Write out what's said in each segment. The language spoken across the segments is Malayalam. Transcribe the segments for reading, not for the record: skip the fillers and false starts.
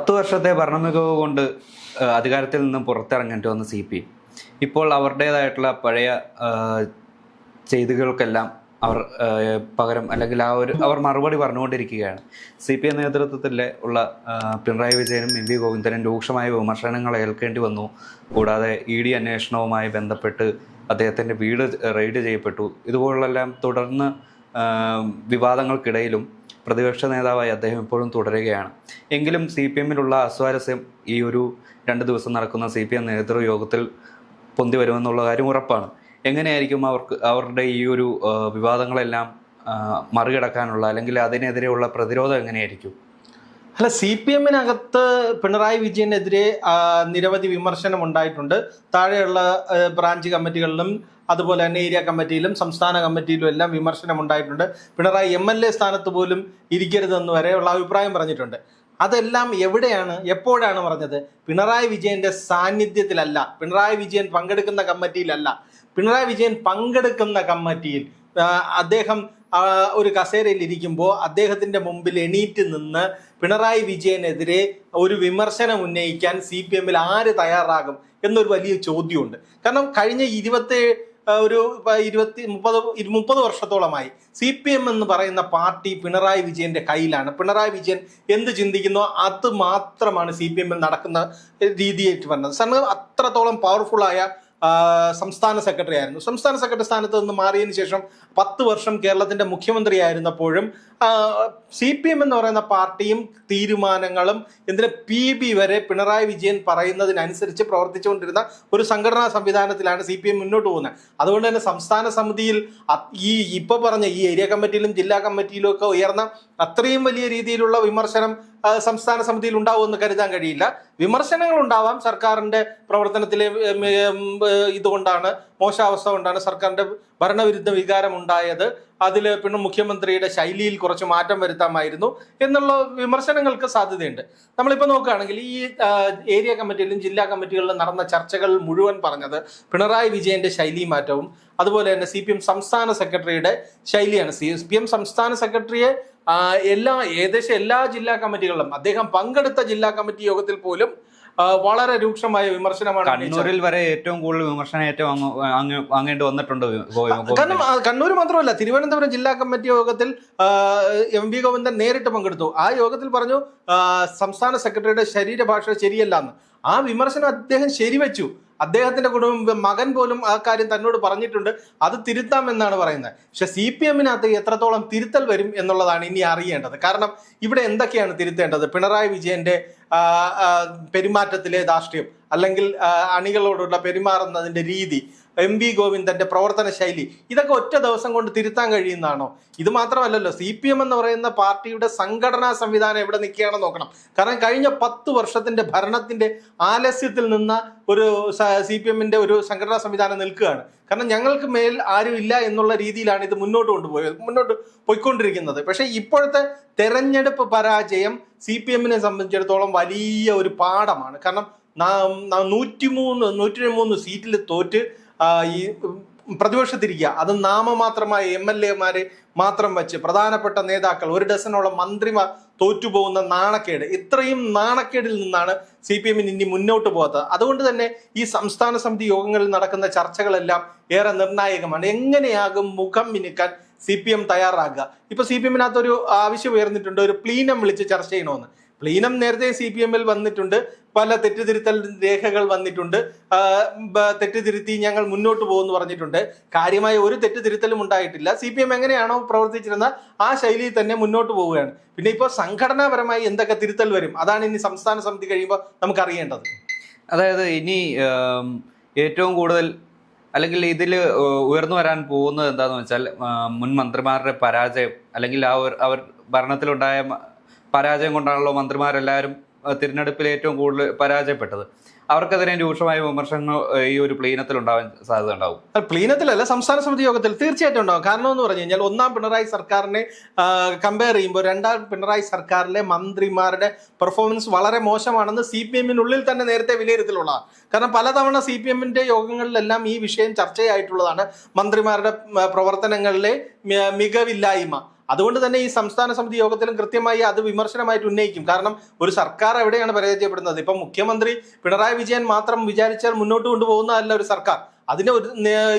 10 വർഷത്തെ ഭരണമികവ് കൊണ്ട് അധികാരത്തിൽ നിന്നും പുറത്തിറങ്ങേണ്ടി വന്ന CPM ഇപ്പോൾ അവരുടേതായിട്ടുള്ള പഴയ ചെയ്തികൾക്കെല്ലാം അവർ പകരം അല്ലെങ്കിൽ അവർ മറുപടി പറഞ്ഞുകൊണ്ടിരിക്കുകയാണ്. CPM നേതൃത്വത്തിൽ ഉള്ള പിണറായി വിജയനും MV ഗോവിന്ദനും രൂക്ഷമായ വിമർശനങ്ങൾ ഏൽക്കേണ്ടി വന്നു. കൂടാതെ ED അന്വേഷണവുമായി ബന്ധപ്പെട്ട് അദ്ദേഹത്തിൻ്റെ വീട് റെയ്ഡ് ചെയ്യപ്പെട്ടു. ഇതുപോലെല്ലാം തുടർന്ന് വിവാദങ്ങൾക്കിടയിലും പ്രതിപക്ഷ നേതാവായി അദ്ദേഹം ഇപ്പോഴും തുടരുകയാണ്. എങ്കിലും CPMലുള്ള അസ്വാരസ്യം ഈ ഒരു 2 ദിവസം നടക്കുന്ന CPM നേതൃയോഗത്തിൽ പൊന്തി വരുമെന്നുള്ള കാര്യം ഉറപ്പാണ്. എങ്ങനെയായിരിക്കും അവരുടെ ഈ ഒരു വിവാദങ്ങളെല്ലാം മറികടക്കാനുള്ള അല്ലെങ്കിൽ അതിനെതിരെയുള്ള പ്രതിരോധം എങ്ങനെയായിരിക്കും? അല്ല, CPMനകത്ത് പിണറായി വിജയനെതിരെ നിരവധി വിമർശനം ഉണ്ടായിട്ടുണ്ട്. താഴെയുള്ള ബ്രാഞ്ച് കമ്മിറ്റികളിലും അതുപോലെ തന്നെ ഏരിയ കമ്മിറ്റിയിലും സംസ്ഥാന കമ്മിറ്റിയിലും എല്ലാം വിമർശനം ഉണ്ടായിട്ടുണ്ട്. പിണറായി MLA സ്ഥാനത്ത് പോലും ഇരിക്കരുതെന്ന് വരെയുള്ള അഭിപ്രായം പറഞ്ഞിട്ടുണ്ട്. അതെല്ലാം എവിടെയാണ്, എപ്പോഴാണ് പറഞ്ഞത്? പിണറായി വിജയന്റെ സാന്നിധ്യത്തിലല്ല, പിണറായി വിജയൻ പങ്കെടുക്കുന്ന കമ്മിറ്റിയിലല്ല. പിണറായി വിജയൻ പങ്കെടുക്കുന്ന കമ്മിറ്റിയിൽ അദ്ദേഹം ഒരു കസേരയിൽ ഇരിക്കുമ്പോൾ അദ്ദേഹത്തിന്റെ മുമ്പിൽ എണീറ്റ് നിന്ന് പിണറായി വിജയനെതിരെ ഒരു വിമർശനം ഉന്നയിക്കാൻ CPMൽ ആര് തയ്യാറാകും എന്നൊരു വലിയ ചോദ്യമുണ്ട്. കാരണം കഴിഞ്ഞ 30 വർഷത്തോളമായി CPM എന്ന് പറയുന്ന പാർട്ടി പിണറായി വിജയന്റെ കയ്യിലാണ്. പിണറായി വിജയൻ എന്ത് ചിന്തിക്കുന്നോ അത് മാത്രമാണ് CPMൽ നടക്കുന്ന രീതിയായിട്ട് പറഞ്ഞത്. കാരണം അത്രത്തോളം പവർഫുള്ളായ സംസ്ഥാന സെക്രട്ടറി ആയിരുന്നു. സംസ്ഥാന സെക്രട്ടറി സ്ഥാനത്ത് നിന്ന് മാറിയതിനു ശേഷം 10 വർഷം കേരളത്തിന്റെ മുഖ്യമന്ത്രിയായിരുന്നപ്പോഴും CPM എന്ന് പറയുന്ന പാർട്ടിയും തീരുമാനങ്ങളും എന്തിന് PB വരെ പിണറായി വിജയൻ പറയുന്നതിനനുസരിച്ച് പ്രവർത്തിച്ചുകൊണ്ടിരുന്ന ഒരു സംഘടനാ സംവിധാനത്തിലാണ് CPM മുന്നോട്ട് പോകുന്നത്. അതുകൊണ്ട് തന്നെ സംസ്ഥാന സമിതിയിൽ ഇപ്പൊ പറഞ്ഞ ഈ ഏരിയ കമ്മിറ്റിയിലും ജില്ലാ കമ്മിറ്റിയിലും ഒക്കെ ഉയർന്ന അത്രയും വലിയ രീതിയിലുള്ള വിമർശനം സംസ്ഥാന സമിതിയിൽ ഉണ്ടാവുമെന്ന് കരുതാൻ കഴിയില്ല. വിമർശനങ്ങൾ ഉണ്ടാവാം. സർക്കാരിന്റെ പ്രവർത്തനത്തിലെ ഇതുകൊണ്ടാണ്, മോശാവസ്ഥ കൊണ്ടാണ് സർക്കാരിന്റെ ഭരണവിരുദ്ധ വികാരം ഉണ്ടായത്, അതിൽ പിന്നെ മുഖ്യമന്ത്രിയുടെ ശൈലിയിൽ കുറച്ച് മാറ്റം വരുത്താമായിരുന്നു എന്നുള്ള വിമർശനങ്ങൾക്ക് സാധ്യതയുണ്ട്. നമ്മളിപ്പോൾ നോക്കുകയാണെങ്കിൽ ഈ ഏരിയ കമ്മിറ്റിയിലും ജില്ലാ കമ്മിറ്റികളിലും നടന്ന ചർച്ചകൾ മുഴുവൻ പറഞ്ഞത് പിണറായി വിജയന്റെ ശൈലി മാറ്റവും അതുപോലെ തന്നെ CPM സംസ്ഥാന സെക്രട്ടറിയുടെ ശൈലിയാണ്. CPM സംസ്ഥാന സെക്രട്ടറിയെ ഏകദേശം എല്ലാ ജില്ലാ കമ്മിറ്റികളിലും അദ്ദേഹം പങ്കെടുത്ത ജില്ലാ കമ്മിറ്റി യോഗത്തിൽ പോലും വളരെ രൂക്ഷമായ വിമർശനമാണ്. കണ്ണൂരിൽ വരെ ഏറ്റവും കൂടുതൽ വിമർശനം വാങ്ങേണ്ടി വന്നിട്ടുണ്ട്. കാരണം കണ്ണൂർ മാത്രമല്ല, തിരുവനന്തപുരം ജില്ലാ കമ്മിറ്റി യോഗത്തിൽ MV ഗോവിന്ദൻ നേരിട്ട് പങ്കെടുത്തു. ആ യോഗത്തിൽ പറഞ്ഞു സംസ്ഥാന സെക്രട്ടറിയുടെ ശരീരഭാഷ ശരിയല്ല എന്ന്. ആ വിമർശനം അദ്ദേഹം ശരിവെച്ചു. അദ്ദേഹത്തിന്റെ മകൻ പോലും ആ കാര്യം തന്നോട് പറഞ്ഞിട്ടുണ്ട്, അത് തിരുത്താമെന്നാണ് പറയുന്നത്. പക്ഷെ CPMനകത്ത് എത്രത്തോളം തിരുത്തൽ വരും എന്നുള്ളതാണ് ഇനി അറിയേണ്ടത്. കാരണം ഇവിടെ എന്തൊക്കെയാണ് തിരുത്തേണ്ടത്? പിണറായി വിജയന്റെ പെരുമാറ്റത്തിലെ ധാർഷ്ട്യം, അല്ലെങ്കിൽ അണികളോടുള്ള പെരുമാറുന്നതിന്റെ രീതി, MV ഗോവിന്ദന്റെ പ്രവർത്തന ശൈലി, ഇതൊക്കെ ഒറ്റ ദിവസം കൊണ്ട് തിരുത്താൻ കഴിയുന്നതാണോ? ഇത് മാത്രമല്ലല്ലോ, CPM എന്ന് പറയുന്ന പാർട്ടിയുടെ സംഘടനാ സംവിധാനം എവിടെ നിൽക്കുകയാണെന്ന് നോക്കണം. കാരണം കഴിഞ്ഞ 10 വർഷത്തിന്റെ ഭരണത്തിന്റെ ആലസ്യത്തിൽ നിന്ന ഒരു CPMന്റെ ഒരു സംഘടനാ സംവിധാനം നിൽക്കുകയാണ്. കാരണം ഞങ്ങൾക്ക് മേൽ ആരും ഇല്ല എന്നുള്ള രീതിയിലാണ് ഇത് മുന്നോട്ട് പോയിക്കൊണ്ടിരിക്കുന്നത്. പക്ഷെ ഇപ്പോഴത്തെ തെരഞ്ഞെടുപ്പ് പരാജയം CPMനെ സംബന്ധിച്ചിടത്തോളം വലിയ ഒരു പാഠമാണ്. കാരണം 103 സീറ്റിൽ തോറ്റ് ഈ പ്രതിപക്ഷത്തിരിക്കുക, അത് നാമമാത്രമായ MLA-മാരെ മാത്രം വെച്ച് പ്രധാനപ്പെട്ട നേതാക്കൾ 1 ഡസനോളം മന്ത്രിമാർ തോറ്റുപോകുന്ന നാണക്കേട്, ഇത്രയും നാണക്കേടിൽ നിന്നാണ് CPMന് ഇനി മുന്നോട്ട് പോകാത്തത്. അതുകൊണ്ട് തന്നെ ഈ സംസ്ഥാന സമിതി യോഗങ്ങളിൽ നടക്കുന്ന ചർച്ചകളെല്ലാം ഏറെ നിർണായകമാണ്. എങ്ങനെയാകും മുഖം മിനുക്കാൻ CPM തയ്യാറാകുക? ഇപ്പൊ CPMനകത്തൊരു ആവശ്യം ഉയർന്നിട്ടുണ്ട്, ഒരു പ്ലീനം വിളിച്ച് ചർച്ച ചെയ്യണമെന്ന്. പ്ലീനം നേരത്തെ CPMൽ വന്നിട്ടുണ്ട്, പല തെറ്റുതിരുത്തൽ രേഖകൾ വന്നിട്ടുണ്ട്, തെറ്റുതിരുത്തി ഞങ്ങൾ മുന്നോട്ട് പോകുമെന്ന് പറഞ്ഞിട്ടുണ്ട്. കാര്യമായ ഒരു തെറ്റുതിരുത്തലും ഉണ്ടായിട്ടില്ല. CPM എങ്ങനെയാണോ പ്രവർത്തിച്ചിരുന്ന ആ ശൈലിയിൽ തന്നെ മുന്നോട്ട് പോവുകയാണ്. പിന്നെ ഇപ്പോൾ സംഘടനാപരമായി എന്തൊക്കെ തിരുത്തൽ വരും, അതാണ് ഇനി സംസ്ഥാന സമിതി കഴിയുമ്പോൾ നമുക്ക് അറിയേണ്ടത്. അതായത് ഇനി ഏറ്റവും കൂടുതൽ അല്ലെങ്കിൽ ഇതിൽ ഉയർന്നു വരാൻ പോകുന്നത് എന്താണെന്ന് വെച്ചാൽ മുൻ മന്ത്രിമാരുടെ പരാജയം, അല്ലെങ്കിൽ അവർ ഭരണത്തിലുണ്ടായ പരാജയം കൊണ്ടാണല്ലോ മന്ത്രിമാരെല്ലാവരും തിരഞ്ഞെടുപ്പിൽ ഏറ്റവും കൂടുതൽ പരാജയപ്പെട്ടത്. അവർക്കെതിരെ രൂക്ഷമായ വിമർശനങ്ങൾ ഈ ഒരു പ്ലീനത്തിൽ ഉണ്ടാവാൻ സാധ്യത ഉണ്ടാവും. പ്ലീനത്തിലല്ല, സംസ്ഥാന സമിതി യോഗത്തിൽ തീർച്ചയായിട്ടും ഉണ്ടാവും. കാരണം എന്ന് പറഞ്ഞു കഴിഞ്ഞാൽ, ഒന്നാം പിണറായി സർക്കാരിനെ കമ്പയർ ചെയ്യുമ്പോൾ രണ്ടാം പിണറായി സർക്കാരിലെ മന്ത്രിമാരുടെ പെർഫോമൻസ് വളരെ മോശമാണെന്ന് CPMനുള്ളിൽ തന്നെ നേരത്തെ വിലയിരുത്തലുള്ളതാണ്. കാരണം പലതവണ CPMന്റെ യോഗങ്ങളിലെല്ലാം ഈ വിഷയം ചർച്ചയായിട്ടുള്ളതാണ്. മന്ത്രിമാരുടെ പ്രവർത്തനങ്ങളിലെ മികവില്ലായ്മ, അതുകൊണ്ട് തന്നെ ഈ സംസ്ഥാന സമിതി യോഗത്തിലും കൃത്യമായി അത് വിമർശനമായിട്ട് ഉന്നയിക്കും. കാരണം ഒരു സർക്കാർ എവിടെയാണ് പരാജയപ്പെടുന്നത്? ഇപ്പം മുഖ്യമന്ത്രി പിണറായി വിജയൻ മാത്രം വിചാരിച്ചാൽ മുന്നോട്ട് കൊണ്ടുപോകുന്നതല്ല ഒരു സർക്കാർ. അതിന് ഒരു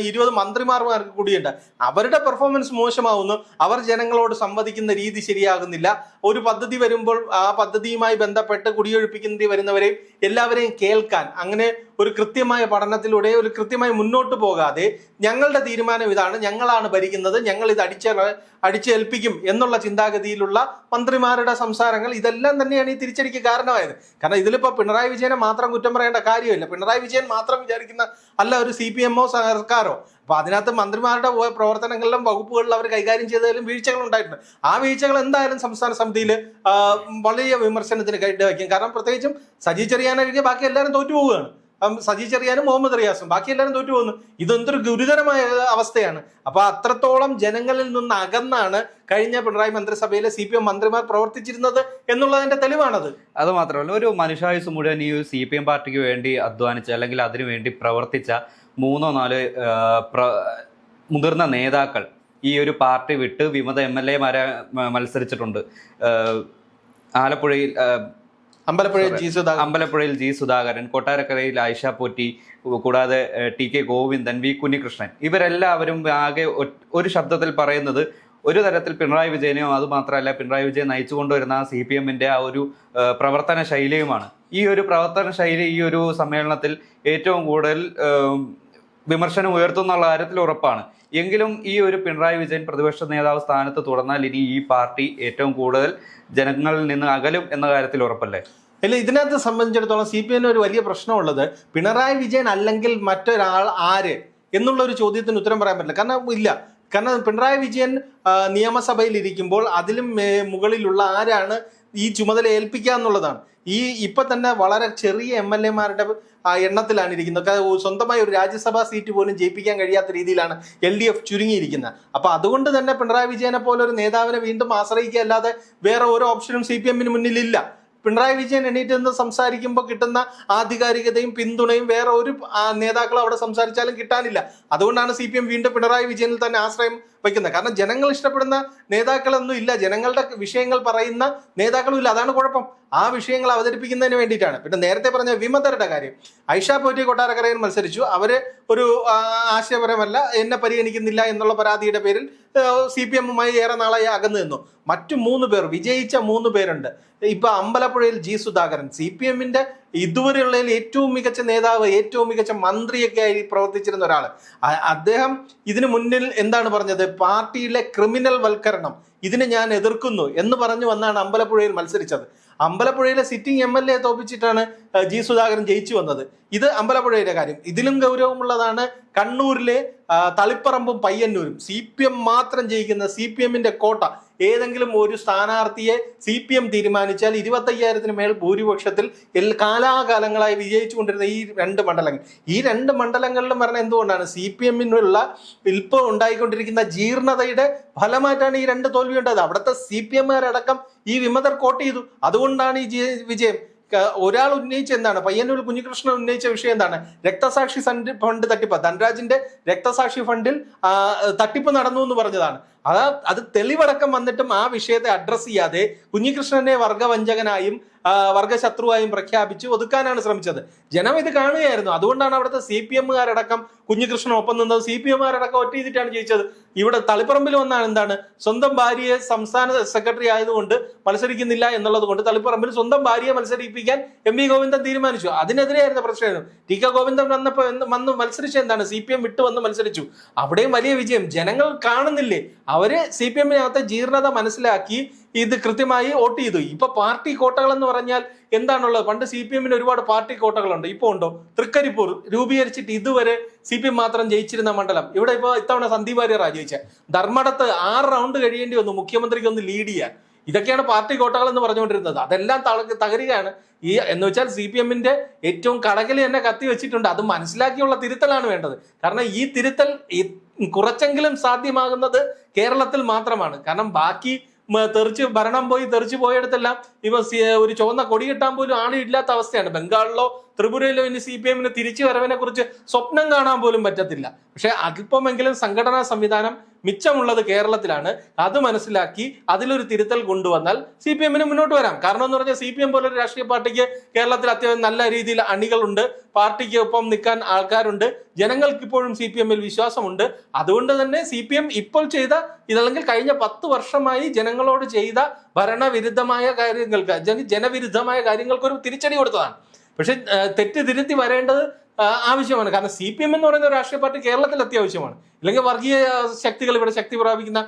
20 മന്ത്രിമാർക്ക് കൂടിയുണ്ട്. അവരുടെ പെർഫോമൻസ് മോശമാവുന്നു, അവർ ജനങ്ങളോട് സംവദിക്കുന്ന രീതി ശരിയാകുന്നില്ല. ഒരു പദ്ധതി വരുമ്പോൾ ആ പദ്ധതിയുമായി ബന്ധപ്പെട്ട് കുടിയൊഴിപ്പിക്കുന്നതിൽ വരുന്നവരെയും എല്ലാവരെയും കേൾക്കാൻ, അങ്ങനെ ഒരു കൃത്യമായ പഠനത്തിലൂടെ ഒരു കൃത്യമായി മുന്നോട്ട് പോകാതെ ഞങ്ങളുടെ തീരുമാനം ഇതാണ്, ഞങ്ങളാണ് ഭരിക്കുന്നത്, ഞങ്ങൾ ഇത് അടിച്ചേൽപ്പിക്കും എന്നുള്ള ചിന്താഗതിയിലുള്ള മന്ത്രിമാരുടെ സംസാരങ്ങൾ, ഇതെല്ലാം തന്നെയാണ് ഈ തിരിച്ചടിക്ക് കാരണമായത്. കാരണം ഇതിലിപ്പോൾ പിണറായി വിജയനെ മാത്രം കുറ്റം പറയേണ്ട കാര്യമില്ല. പിണറായി വിജയൻ മാത്രം വിചാരിക്കുന്ന അല്ല ഒരു CPM-ഓ സർക്കാരോ. അപ്പൊ അതിനകത്ത് മന്ത്രിമാരുടെ പ്രവർത്തനങ്ങളിലും വകുപ്പുകളിലും അവർ കൈകാര്യം ചെയ്തതിലും വീഴ്ചകൾ ഉണ്ടായിട്ടുണ്ട്. ആ വീഴ്ചകൾ എന്തായാലും സംസ്ഥാന സമിതിയിൽ വലിയ വിമർശനത്തിന് വയ്ക്കും. കാരണം പ്രത്യേകിച്ചും സജി ചെറിയാനൊഴികെ ബാക്കി എല്ലാവരും തോറ്റുപോവുകയാണ്. സജി ചെറിയാനും മുഹമ്മദ് റിയാസും ബാക്കി എല്ലാവരും തോറ്റുപോകുന്നു. ഇതെന്തൊരു ഗുരുതരമായ അവസ്ഥയാണ്. അപ്പൊ അത്രത്തോളം ജനങ്ങളിൽ നിന്ന് അകന്നാണ് കഴിഞ്ഞ പിണറായി മന്ത്രിസഭയിലെ CPM മന്ത്രിമാർ പ്രവർത്തിച്ചിരുന്നത് എന്നുള്ളതിന്റെ തെളിവാണത്. അത് മാത്രമല്ല, ഒരു മനുഷ്യായുസ് മുഴുവൻ ഈ CPM പാർട്ടിക്ക് വേണ്ടി അധ്വാനിച്ച അല്ലെങ്കിൽ അതിനു വേണ്ടി പ്രവർത്തിച്ച 3-4 മുതിർന്ന നേതാക്കൾ ഈ ഒരു പാർട്ടി വിട്ട് വിമത MLA-മാരെ മത്സരിച്ചിട്ടുണ്ട്. ആലപ്പുഴയിൽ അമ്പലപ്പുഴയിൽ ജി സുധാകരൻ, കൊട്ടാരക്കരയിൽ ആയിഷ പോറ്റി, കൂടാതെ TK ഗോവിന്ദൻ, V കുഞ്ഞികൃഷ്ണൻ, ഇവരെല്ലാവരും ആകെ ഒരു ശബ്ദത്തിൽ പറയുന്നത് ഒരു തരത്തിൽ പിണറായി വിജയനെയോ അത് മാത്രമല്ല പിണറായി വിജയൻ നയിച്ചു കൊണ്ടുവരുന്ന CPM-ന്റെ ആ ഒരു പ്രവർത്തന ശൈലിയുമാണ്. ഈ ഒരു പ്രവർത്തന ശൈലി ഈ ഒരു സമ്മേളനത്തിൽ ഏറ്റവും കൂടുതൽ വിമർശനം ഉയർത്തുന്നുള്ള കാര്യത്തിൽ ഉറപ്പാണ്. എങ്കിലും ഈ ഒരു പിണറായി വിജയൻ പ്രതിപക്ഷ നേതാവ് സ്ഥാനത്ത് തുടർന്നാൽ ഇനി ഈ പാർട്ടി ഏറ്റവും കൂടുതൽ ജനങ്ങളിൽ നിന്ന് അകലും എന്ന കാര്യത്തിൽ ഉറപ്പല്ലേ? അല്ല, ഇതിനകത്ത് സംബന്ധിച്ചിടത്തോളം CPM ഒരു വലിയ പ്രശ്നമുള്ളത് പിണറായി വിജയൻ അല്ലെങ്കിൽ മറ്റൊരാൾ ആര് എന്നുള്ള ഒരു ചോദ്യത്തിന് ഉത്തരം പറയാൻ പറ്റില്ല. കാരണം പിണറായി വിജയൻ നിയമസഭയിൽ ഇരിക്കുമ്പോൾ അതിലും മുകളിലുള്ള ആരാണ് ഈ ചുമതല ഏൽപ്പിക്കുക എന്നുള്ളതാണ്. ഇപ്പൊ തന്നെ വളരെ ചെറിയ MLA-മാരുടെ എണ്ണത്തിലാണ് ഇരിക്കുന്നത്. സ്വന്തമായി ഒരു രാജ്യസഭാ സീറ്റ് പോലും ജയിപ്പിക്കാൻ കഴിയാത്ത രീതിയിലാണ് LDF ചുരുങ്ങിയിരിക്കുന്നത്. അപ്പൊ അതുകൊണ്ട് തന്നെ പിണറായി വിജയനെ പോലെ ഒരു നേതാവിനെ വീണ്ടും ആശ്രയിക്കുക അല്ലാതെ വേറെ ഒരു ഓപ്ഷനും CPM-ന് മുന്നിലില്ല. പിണറായി വിജയൻ എണീറ്റ് നിന്ന് സംസാരിക്കുമ്പോൾ കിട്ടുന്ന ആധികാരികതയും പിന്തുണയും വേറെ ഒരു നേതാക്കളും അവിടെ സംസാരിച്ചാലും കിട്ടാനില്ല. അതുകൊണ്ടാണ് CPM വീണ്ടും പിണറായി വിജയനിൽ തന്നെ ആശ്രയം വയ്ക്കുന്നത്. കാരണം ജനങ്ങൾ ഇഷ്ടപ്പെടുന്ന നേതാക്കളൊന്നും ഇല്ല, ജനങ്ങളുടെ വിഷയങ്ങൾ പറയുന്ന നേതാക്കളും ഇല്ല. അതാണ് കുഴപ്പം. ആ വിഷയങ്ങൾ അവതരിപ്പിക്കുന്നതിന് വേണ്ടിയിട്ടാണ്. പിന്നെ നേരത്തെ പറഞ്ഞ വിമതരുടെ കാര്യം, ഐഷ പോറ്റി കൊട്ടാരക്കരയിൽ മത്സരിച്ചു. അവര് ഒരു ആശയപരമല്ല, എന്നെ പരിഗണിക്കുന്നില്ല എന്നുള്ള പരാതിയുടെ പേരിൽ CPM-മായി ഏറെ നാളായി അകന്നു നിന്നു. മറ്റു 3 പേർ, വിജയിച്ച 3 പേരുണ്ട്. ഇപ്പൊ അമ്പലപ്പുഴയിൽ ജി സുധാകരൻ, CPM-ന്റെ ഇതുവരെയുള്ളതിൽ ഏറ്റവും മികച്ച നേതാവ്, ഏറ്റവും മികച്ച മന്ത്രിയൊക്കെ ആയി പ്രവർത്തിച്ചിരുന്ന ഒരാൾ. അദ്ദേഹം ഇതിനു മുന്നിൽ എന്താണ് പറഞ്ഞത്? പാർട്ടിയിലെ ക്രിമിനൽ വൽക്കരണം, ഇതിനെ ഞാൻ എതിർക്കുന്നു എന്ന് പറഞ്ഞു വന്നാണ് അമ്പലപ്പുഴയിൽ മത്സരിച്ചത്. അമ്പലപ്പുഴയിലെ സിറ്റിംഗ് MLA തോപ്പിച്ചിട്ടാണ് ജി സുധാകരൻ ജയിച്ചു വന്നത്. ഇത് അമ്പലപ്പുഴയിലെ കാര്യം. ഇതിലും ഗൗരവമുള്ളതാണ് കണ്ണൂരിലെ തളിപ്പറമ്പും പയ്യന്നൂരും. CPM മാത്രം ജയിക്കുന്ന, CPM-ന്റെ കോട്ട. ഏതെങ്കിലും ഒരു സ്ഥാനാർത്ഥിയെ CPM തീരുമാനിച്ചാൽ 25,000-ന് മേൽ ഭൂരിപക്ഷത്തിൽ കാലാകാലങ്ങളായി വിജയിച്ചു കൊണ്ടിരുന്ന ഈ 2 മണ്ഡലങ്ങൾ. ഈ 2 മണ്ഡലങ്ങളിലും പറഞ്ഞാൽ എന്തുകൊണ്ടാണ്? CPM-നുള്ള ഇപ്പോൾ ഉണ്ടായിക്കൊണ്ടിരിക്കുന്ന ജീർണതയുടെ ഫലമായിട്ടാണ് ഈ 2 തോൽവി ഉണ്ടായത്. അവിടുത്തെ CPM-കാരടക്കം ഈ വിമതർ കോട്ട് ചെയ്തു. അതുകൊണ്ടാണ് ഈ വിജയം. ഒരാൾ ഉന്നയിച്ച എന്താണ്? പയ്യന്നൂർ കുഞ്ഞികൃഷ്ണൻ ഉന്നയിച്ച വിഷയം എന്താണ്? രക്തസാക്ഷി ഫണ്ട് തട്ടിപ്പ്. ധനരാജിന്റെ രക്തസാക്ഷി ഫണ്ടിൽ തട്ടിപ്പ് നടന്നു എന്ന് പറഞ്ഞതാണ്. അത് തെളിവടക്കം വന്നിട്ടും ആ വിഷയത്തെ അഡ്രസ് ചെയ്യാതെ കുഞ്ഞികൃഷ്ണനെ വർഗവഞ്ചകനായും വർഗശത്രുവായും പ്രഖ്യാപിച്ച് ഒതുക്കാനാണ് ശ്രമിച്ചത്. ജനം ഇത് കാണുകയായിരുന്നു. അതുകൊണ്ടാണ് അവിടുത്തെ CPM-കാരടക്കം കുഞ്ഞികൃഷ്ണൻ ഒപ്പം നിന്നത്. CPM-കാരടക്കം ഒറ്റ ചെയ്തിട്ടാണ് ജയിച്ചത്. ഇവിടെ തളിപ്പറമ്പിൽ വന്നാണ് എന്താണ്? സ്വന്തം ഭാര്യയെ സംസ്ഥാന സെക്രട്ടറി ആയതുകൊണ്ട് മത്സരിക്കുന്നില്ല എന്നുള്ളത് കൊണ്ട് തളിപ്പറമ്പിൽ സ്വന്തം ഭാര്യയെ മത്സരിപ്പിക്കാൻ MV ഗോവിന്ദൻ തീരുമാനിച്ചു. അതിനെതിരെയായിരുന്നു പ്രശ്നം. TK ഗോവിന്ദൻ വന്ന് മത്സരിച്ച എന്താണ്? CPM വിട്ട് വന്ന് മത്സരിച്ചു. അവിടെയും വലിയ വിജയം. ജനങ്ങൾ കാണുന്നില്ലേ? അവര് CPM-നകത്തെ ജീർണത മനസ്സിലാക്കി ഇത് കൃത്യമായി വോട്ട് ചെയ്തു. ഇപ്പൊ പാർട്ടി കോട്ടകൾ എന്ന് പറഞ്ഞാൽ എന്താണുള്ളത്? പണ്ട് CPM-ന് ഒരുപാട് പാർട്ടി കോട്ടകളുണ്ട്. ഇപ്പൊ ഉണ്ടോ? തൃക്കരിപ്പൂർ രൂപീകരിച്ചിട്ട് ഇതുവരെ CPM മാത്രം ജയിച്ചിരുന്ന മണ്ഡലം. ഇവിടെ ഇപ്പൊ ഇത്തവണ സന്ദീപ് വാര്യറാ ജയിച്ച. ധർമ്മടത്ത് 6 റൗണ്ട് കഴിയേണ്ടി വന്നു മുഖ്യമന്ത്രിക്ക് ഒന്ന് ലീഡ് ചെയ്യാൻ. ഇതൊക്കെയാണ് പാർട്ടി കോട്ടകൾ എന്ന് പറഞ്ഞുകൊണ്ടിരുന്നത്. അതെല്ലാം തകരുകയാണ്. എന്ന് വെച്ചാൽ CPM-ന്റെ ഏറ്റവും കടകലി തന്നെ കത്തി വെച്ചിട്ടുണ്ട്. അത് മനസ്സിലാക്കിയുള്ള തിരുത്തലാണ് വേണ്ടത്. കാരണം ഈ തിരുത്തൽ കുറച്ചെങ്കിലും സാധ്യമാകുന്നത് കേരളത്തിൽ മാത്രമാണ്. കാരണം ബാക്കി ഭരണം തെറിച്ചു പോയിടത്തെല്ലാം ഇപ്പൊ ഒരു ചുവന്ന കൊടി കിട്ടാൻ പോലും ആളില്ലാത്ത അവസ്ഥയാണ്. ബംഗാളിലോ ത്രിപുരയിലോ ഇനി CPM-ന് തിരിച്ചു വരവിനെ കുറിച്ച് സ്വപ്നം കാണാൻ പോലും പറ്റത്തില്ല. പക്ഷെ അല്പമെങ്കിലും സംഘടനാ സംവിധാനം മിച്ചമുള്ളത് കേരളത്തിലാണ്. അത് മനസ്സിലാക്കി അതിലൊരു തിരുത്തൽ കൊണ്ടുവന്നാൽ CPM-ന് മുന്നോട്ട് വരാം. കാരണം എന്ന് പറഞ്ഞാൽ CPM പോലൊരു രാഷ്ട്രീയ പാർട്ടിക്ക് കേരളത്തിൽ അത്യാവശ്യം നല്ല രീതിയിൽ അണികളുണ്ട്, പാർട്ടിക്ക് ഒപ്പം നിൽക്കാൻ ആൾക്കാരുണ്ട്, ജനങ്ങൾക്ക് ഇപ്പോഴും CPM-ൽ വിശ്വാസമുണ്ട്. അതുകൊണ്ട് തന്നെ CPM ഇപ്പോൾ ചെയ്ത ഇതല്ലെങ്കിൽ കഴിഞ്ഞ 10 വർഷമായി ജനങ്ങളോട് ചെയ്ത ഭരണവിരുദ്ധമായ കാര്യങ്ങൾക്ക്, ജനവിരുദ്ധമായ കാര്യങ്ങൾക്ക് ഒരു തിരിച്ചടി കൊടുത്തതാണ്. പക്ഷെ തെറ്റ് തിരുത്തി വരേണ്ടത് ആവശ്യമാണ്. കാരണം CPM എന്ന് പറയുന്ന രാഷ്ട്രീയ പാർട്ടി കേരളത്തിൽ അത്യാവശ്യമാണ്. ഇല്ലെങ്കിൽ വർഗീയ ശക്തികൾ ഇവിടെ ശക്തി പ്രാപിക്കുന്ന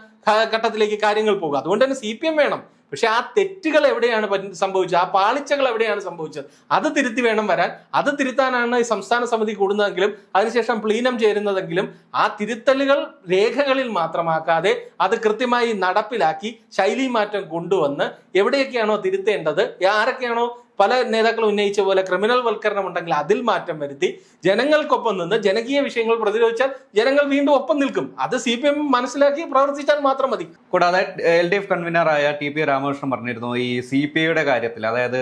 ഘട്ടത്തിലേക്ക് കാര്യങ്ങൾ പോകുക. അതുകൊണ്ട് തന്നെ CPM വേണം. പക്ഷെ ആ തെറ്റുകൾ എവിടെയാണ് സംഭവിച്ചത്, ആ പാളിച്ചകൾ എവിടെയാണ് സംഭവിച്ചത്, അത് തിരുത്തി വേണം വരാൻ. അത് തിരുത്താനാണ് ഈ സംസ്ഥാന സമിതി കൂടുന്നതെങ്കിലും അതിനുശേഷം പ്ലീനം ചേരുന്നതെങ്കിലും ആ തിരുത്തലുകൾ രേഖകളിൽ മാത്രമാക്കാതെ അത് കൃത്യമായി നടപ്പിലാക്കി ശൈലി മാറ്റം കൊണ്ടുവന്ന് എവിടെയൊക്കെയാണോ തിരുത്തേണ്ടത്, ആരൊക്കെയാണോ പല നേതാക്കളും ഉന്നയിച്ച പോലെ ക്രിമിനൽ വൽക്കരണം ഉണ്ടെങ്കിൽ അതിൽ മാറ്റം വരുത്തി ജനങ്ങൾക്കൊപ്പം നിന്ന് ജനകീയ വിഷയങ്ങൾ പ്രതിരോധിച്ചാൽ ജനങ്ങൾ വീണ്ടും ഒപ്പം നിൽക്കും. അത് CPM മനസ്സിലാക്കി പ്രവർത്തിച്ചാൽ മാത്രം മതി. കൂടാതെ LDF കൺവീനറായ TP രാമകൃഷ്ണൻ പറഞ്ഞിരുന്നു ഈ CPI-യുടെ കാര്യത്തിൽ, അതായത്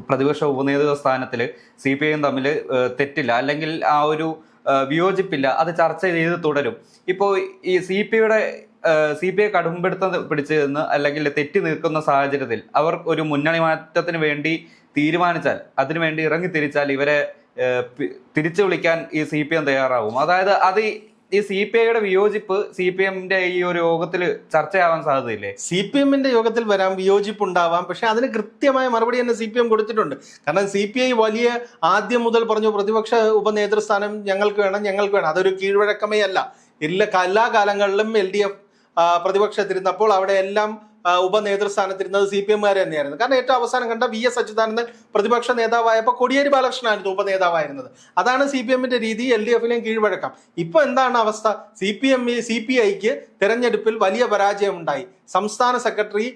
പ്രതിപക്ഷ ഉപനേതൃത്വ സ്ഥാനത്തിൽ CPI-യും തമ്മിൽ തെറ്റില്ല, അല്ലെങ്കിൽ ആ ഒരു വിയോജിപ്പില്ല, അത് ചർച്ച ചെയ്ത് തുടരും. ഇപ്പോൾ ഈ CPI പിടിച്ചു നിന്ന് അല്ലെങ്കിൽ തെറ്റി നിൽക്കുന്ന സാഹചര്യത്തിൽ അവർ ഒരു മുന്നണി മാറ്റത്തിന് വേണ്ടി തീരുമാനിച്ചാൽ, അതിനുവേണ്ടി ഇറങ്ങി തിരിച്ചാൽ ഇവരെ തിരിച്ചു വിളിക്കാൻ ഈ CPM തയ്യാറാവും. അതായത് അത് ഈ CPI-യുടെ വിയോജിപ്പ് CPM-ന്റെ ഈ ഒരു യോഗത്തിൽ ചർച്ചയാവാൻ സാധ്യതയില്ലേ? CPM-ന്റെ യോഗത്തിൽ വരാം, വിയോജിപ്പ് ഉണ്ടാവാം. പക്ഷെ അതിന് കൃത്യമായ മറുപടി തന്നെ CPM കൊടുത്തിട്ടുണ്ട്. കാരണം CPI വലിയ ആദ്യം മുതൽ പറഞ്ഞു പ്രതിപക്ഷ ഉപനേതൃസ്ഥാനം ഞങ്ങൾക്ക് വേണം. അതൊരു കീഴ്വഴക്കമേ അല്ല. എല്ലാ കാലങ്ങളിലും LDF പ്രതിപക്ഷത്തിരുന്നപ്പോൾ അവിടെ എല്ലാം ഉപനേതൃസ്ഥാനത്തിരുന്നത് CPM-കാർ തന്നെയായിരുന്നു. കാരണം ഏറ്റവും അവസാനം കണ്ട VS അച്യുതാനന്ദൻ പ്രതിപക്ഷ നേതാവായപ്പോൾ കോടിയേരി ബാലകൃഷ്ണനായിരുന്നു ഉപനേതാവായിരുന്നത്. അതാണ് CPM-ന്റെ രീതി, LDF-ലെയും കീഴ്വഴക്കം. ഇപ്പൊ എന്താണ് അവസ്ഥ? CPI-ക്ക് തെരഞ്ഞെടുപ്പിൽ വലിയ പരാജയം ഉണ്ടായി. സംസ്ഥാന സെക്രട്ടറി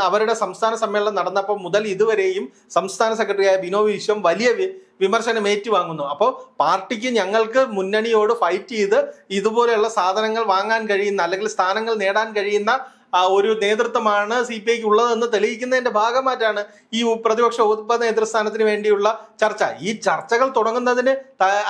അവരുടെ സംസ്ഥാന സമ്മേളനം നടന്നപ്പോൾ മുതൽ ഇതുവരെയും സംസ്ഥാന സെക്രട്ടറിയായ ബിനോയ് വിശ്വം വലിയ വിമർശനം ഏറ്റുവാങ്ങുന്നു. അപ്പോൾ പാർട്ടിക്ക് ഞങ്ങൾക്ക് മുന്നണിയോട് ഫൈറ്റ് ചെയ്ത് ഇതുപോലെയുള്ള സാധനങ്ങൾ വാങ്ങാൻ കഴിയുന്ന അല്ലെങ്കിൽ സ്ഥാനങ്ങൾ നേടാൻ കഴിയുന്ന ഒരു നേതൃത്വമാണ് CPI-ക്ക് ഉള്ളതെന്ന് തെളിയിക്കുന്നതിന്റെ ഭാഗമായിട്ടാണ് ഈ പ്രതിപക്ഷ ഉപനേതൃസ്ഥാനത്തിന് വേണ്ടിയുള്ള ചർച്ച. ഈ ചർച്ചകൾ തുടങ്ങുന്നതിന്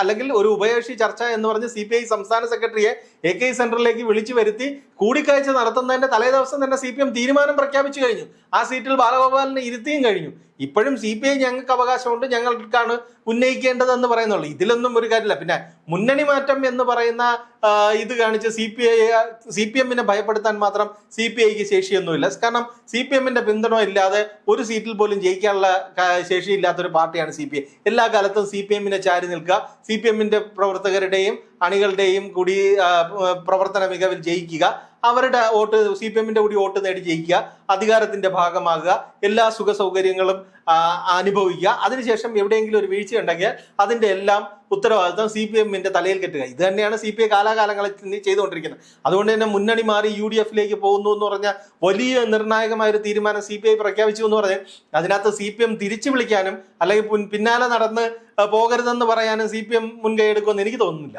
അല്ലെങ്കിൽ ഒരു ഉഭയകക്ഷി ചർച്ച എന്ന് പറഞ്ഞ് CPI സംസ്ഥാന സെക്രട്ടറിയെ AK സെന്ററിലേക്ക് വിളിച്ചു വരുത്തി കൂടിക്കാഴ്ച നടത്തുന്നതിന്റെ തലേദിവസം തന്നെ CPM തീരുമാനം പ്രഖ്യാപിച്ചു കഴിഞ്ഞു. ആ സീറ്റിൽ ബാലഗോപാലിനെ ഇരുത്തിയും കഴിഞ്ഞു. ഇപ്പോഴും CPI ഞങ്ങൾക്ക് അവകാശമുണ്ട്, ഞങ്ങൾക്കാണ് ഉന്നയിക്കേണ്ടതെന്ന് പറയുന്നുള്ളൂ. ഇതിലൊന്നും ഒരു കാര്യമില്ല. പിന്നെ മുന്നണി മാറ്റം എന്ന് പറയുന്ന ഇത് കാണിച്ച് CPM-നെ ഭയപ്പെടുത്താൻ മാത്രം CPI-ക്ക് ശേഷിയൊന്നുമില്ല. കാരണം CPM-ന്റെ പിന്തുണ ഇല്ലാതെ ഒരു സീറ്റിൽ പോലും ജയിക്കാനുള്ള ശേഷിയില്ലാത്തൊരു പാർട്ടിയാണ് CPI. എല്ലാ കാലത്തും CPM-നെ ചാരി നിൽക്കുക, CPM-ന്റെ പ്രവർത്തകരുടെയും അണികളുടെയും കൂടി പ്രവർത്തന മികവിൽ ജയിക്കുക, അവരുടെ വോട്ട് CPM-ന്റെ കൂടി വോട്ട് നേടി ജയിക്കുക, അധികാരത്തിന്റെ ഭാഗമാകുക, എല്ലാ സുഖ സൗകര്യങ്ങളും അനുഭവിക്കുക. അതിനുശേഷം എവിടെയെങ്കിലും ഒരു വീഴ്ച ഉണ്ടെങ്കിൽ അതിന്റെ എല്ലാം ഉത്തരവാദിത്വം CPM-ന്റെ തലയിൽ കെട്ടുക. ഇത് തന്നെയാണ് CPI കാലാകാലങ്ങളിൽ ചെയ്തുകൊണ്ടിരിക്കുന്നത്. അതുകൊണ്ട് തന്നെ മുന്നണി മാറി UDF-ലേക്ക് പോകുന്നു എന്ന് പറഞ്ഞാൽ വലിയ നിർണായകമായ ഒരു തീരുമാനം CPI പ്രഖ്യാപിച്ചു എന്ന് പറഞ്ഞാൽ അതിനകത്ത് CPM തിരിച്ചു വിളിക്കാനും അല്ലെങ്കിൽ പിന്നാലെ നടന്ന് പോകരുതെന്ന് പറയാനും CPM മുൻകൈ എടുക്കുമെന്ന് എനിക്ക് തോന്നുന്നില്ല.